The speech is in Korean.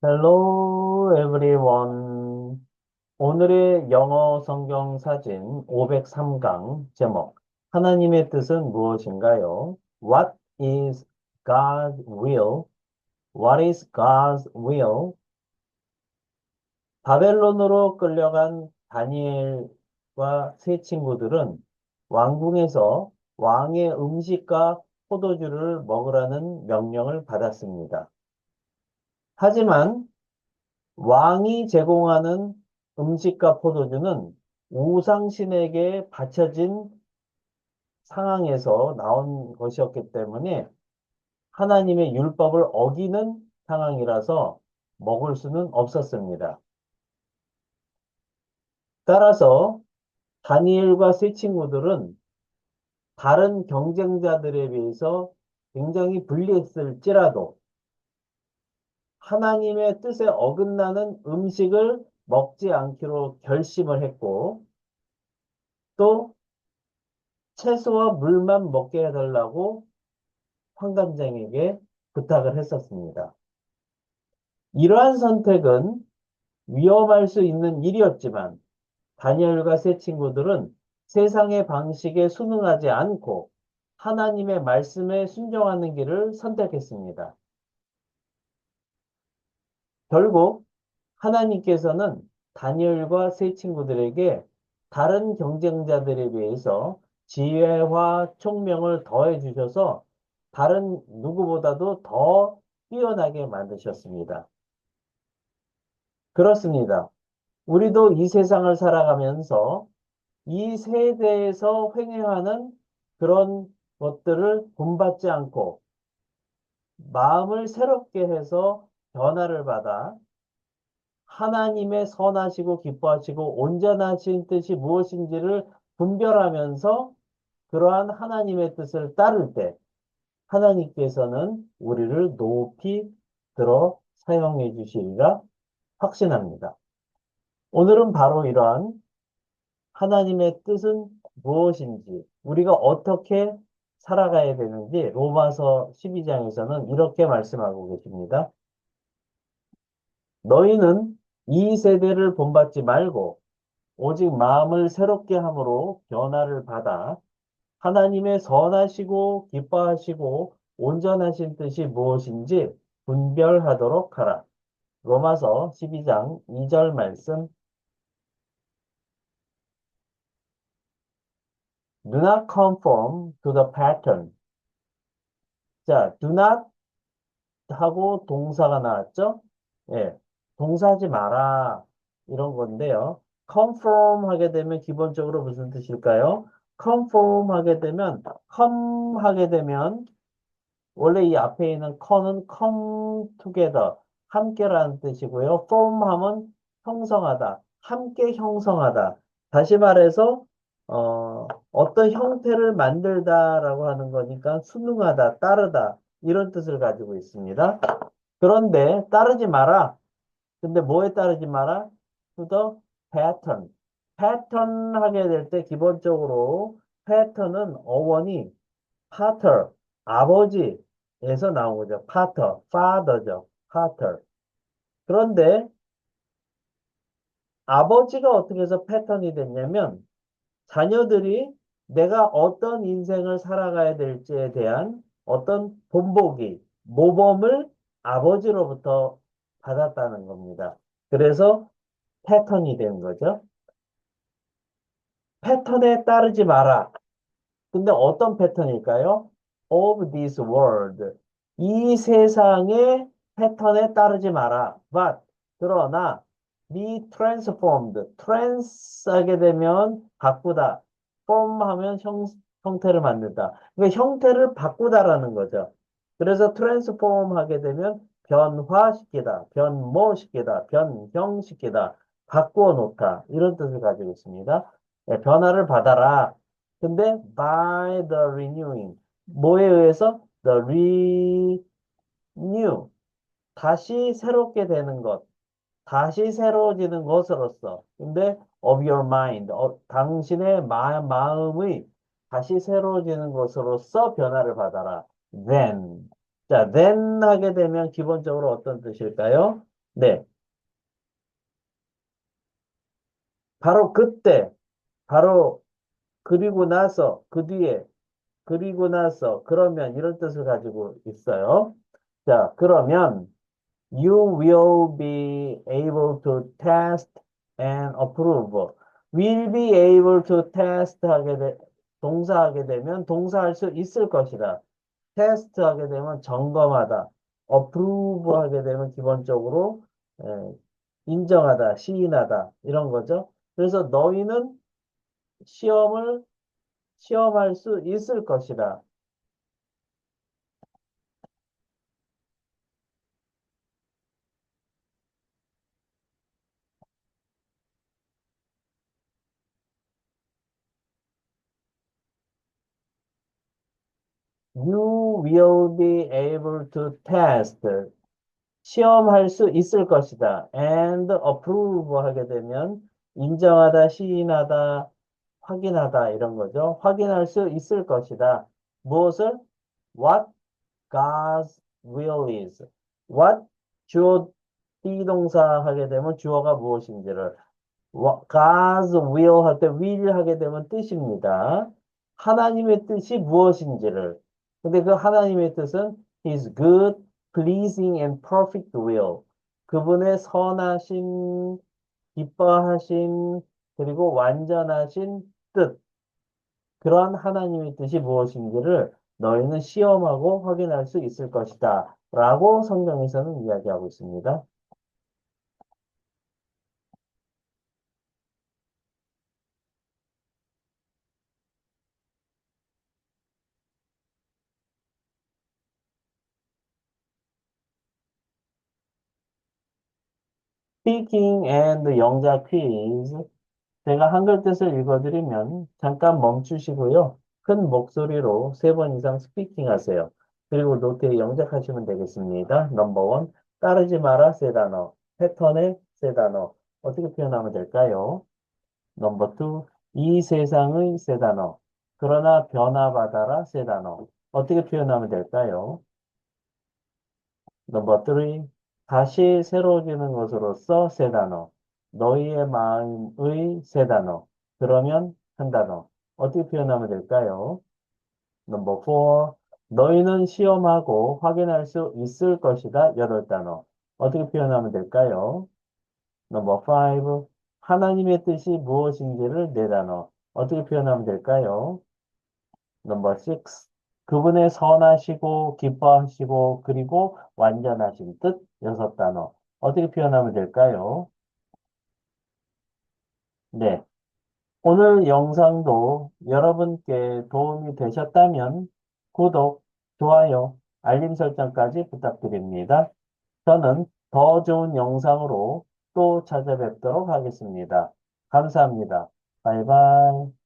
Hello everyone. 오늘의 영어 성경 사진 503강 제목 하나님의 뜻은 무엇인가요? What is God's will? What is God's will? 바벨론으로 끌려간 다니엘과 세 친구들은 왕궁에서 왕의 음식과 포도주를 먹으라는 명령을 받았습니다. 하지만 왕이 제공하는 음식과 포도주는 우상신에게 바쳐진 상황에서 나온 것이었기 때문에 하나님의 율법을 어기는 상황이라서 먹을 수는 없었습니다. 따라서 다니엘과 세 친구들은 다른 경쟁자들에 비해서 굉장히 불리했을지라도 하나님의 뜻에 어긋나는 음식을 먹지 않기로 결심을 했고 또 채소와 물만 먹게 해달라고 환관장에게 부탁을 했었습니다. 이러한 선택은 위험할 수 있는 일이었지만 다니엘과 세 친구들은 세상의 방식에 순응하지 않고 하나님의 말씀에 순종하는 길을 선택했습니다. 결국 하나님께서는 다니엘과 세 친구들에게 다른 경쟁자들에 비해서 지혜와 총명을 더해 주셔서 다른 누구보다도 더 뛰어나게 만드셨습니다. 그렇습니다. 우리도 이 세상을 살아가면서 이 세대에서 횡행하는 그런 것들을 본받지 않고 마음을 새롭게 해서 변화를 받아 하나님의 선하시고 기뻐하시고 온전하신 뜻이 무엇인지를 분별하면서 그러한 하나님의 뜻을 따를 때 하나님께서는 우리를 높이 들어 사용해 주시리라 확신합니다. 오늘은 바로 이러한 하나님의 뜻은 무엇인지, 우리가 어떻게 살아가야 되는지 로마서 12장에서는 이렇게 말씀하고 계십니다. 너희는 이 세대를 본받지 말고 오직 마음을 새롭게 함으로 변화를 받아 하나님의 선하시고 기뻐하시고 온전하신 뜻이 무엇인지 분별하도록 하라. 로마서 12장 2절 말씀. Do not conform to the pattern. 자, do not 하고 동사가 나왔죠? 예, 동사하지 마라. 이런 건데요. conform 하게 되면 기본적으로 무슨 뜻일까요? conform 하게 되면, come 하게 되면, 원래 이 앞에 있는 con은 come together, 함께라는 뜻이고요. form 하면 형성하다, 함께 형성하다. 다시 말해서, 어떤 형태를 만들다라고 하는 거니까 순응하다, 따르다, 이런 뜻을 가지고 있습니다. 그런데 따르지 마라. 근데 뭐에 따르지 마라? To the pattern. 패턴 하게 될 때 기본적으로 패턴은 어원이 pater, 아버지에서 나온 거죠. pater, father죠. pater. 그런데 아버지가 어떻게 해서 패턴이 됐냐면 자녀들이 내가 어떤 인생을 살아가야 될지에 대한 어떤 본보기, 모범을 아버지로부터 받았다는 겁니다. 그래서 패턴이 된 거죠. 패턴에 따르지 마라. 근데 어떤 패턴일까요? Of this world. 이 세상의 패턴에 따르지 마라. But, 그러나, be transformed. trans 하게 되면 바꾸다. form 하면 형태를 만든다. 그러니까 형태를 바꾸다라는 거죠. 그래서 transform 하게 되면 변화시키다, 변모시키다, 변형시키다, 바꾸어 놓다. 이런 뜻을 가지고 있습니다. 네, 변화를 받아라. 근데 by the renewing 뭐에 의해서 the renew 다시 새롭게 되는 것 다시 새로워지는 것으로서 근데 of your mind 당신의 마음의 다시 새로워지는 것으로서 변화를 받아라 then 자 then 하게 되면 기본적으로 어떤 뜻일까요? 네. 바로 그때, 바로 그리고 나서, 그 뒤에, 그리고 나서, 그러면 이런 뜻을 가지고 있어요. 자, 그러면 you will be able to test and approve. will be able to test 동사하게 되면 동사할 수 있을 것이다. 테스트 하게 되면 점검하다. approve 하게 되면 기본적으로 에, 인정하다, 시인하다 이런 거죠. 그래서 너희는 시험을 시험할 수 있을 것이다. You will be able to test. 시험할 수 있을 것이다. and approve 하게 되면 인정하다, 시인하다, 확인하다 이런 거죠. 확인할 수 있을 것이다. 무엇을? What God's will is. What 주어 비동사 하게 되면 주어가 무엇인지를 God's will 할 때 will 하게 되면 뜻입니다. 하나님의 뜻이 무엇인지를. 근데 그 하나님의 뜻은 His good, pleasing and perfect will. 그분의 선하신, 기뻐하신, 그리고 완전하신 뜻. 그러한 하나님의 뜻이 무엇인지를 너희는 시험하고 확인할 수 있을 것이다. 라고 성경에서는 이야기하고 있습니다. Speaking and 영작 퀴즈. 제가 한글 뜻을 읽어드리면 잠깐 멈추시고요. 큰 목소리로 3번 이상 스피킹 하세요. 그리고 노트에 영작하시면 되겠습니다. 넘버 원, 따르지 마라 세 단어. 패턴의 세 단어. 어떻게 표현하면 될까요? 넘버 투, 이 세상의 세 단어. 그러나 변화받아라 세 단어. 어떻게 표현하면 될까요? 넘버 3. 다시 새로워지는 것으로서 세 단어. 너희의 마음의 세 단어. 그러면 한 단어. 어떻게 표현하면 될까요? 넘버 4. 너희는 시험하고 확인할 수 있을 것이다. 8단어. 어떻게 표현하면 될까요? 넘버 5. 하나님의 뜻이 무엇인지를 4단어. 어떻게 표현하면 될까요? 넘버 6. 그분의 선하시고 기뻐하시고 그리고 완전하신 뜻 6단어. 어떻게 표현하면 될까요? 네. 오늘 영상도 여러분께 도움이 되셨다면 구독, 좋아요, 알림 설정까지 부탁드립니다. 저는 더 좋은 영상으로 또 찾아뵙도록 하겠습니다. 감사합니다. 바이바이.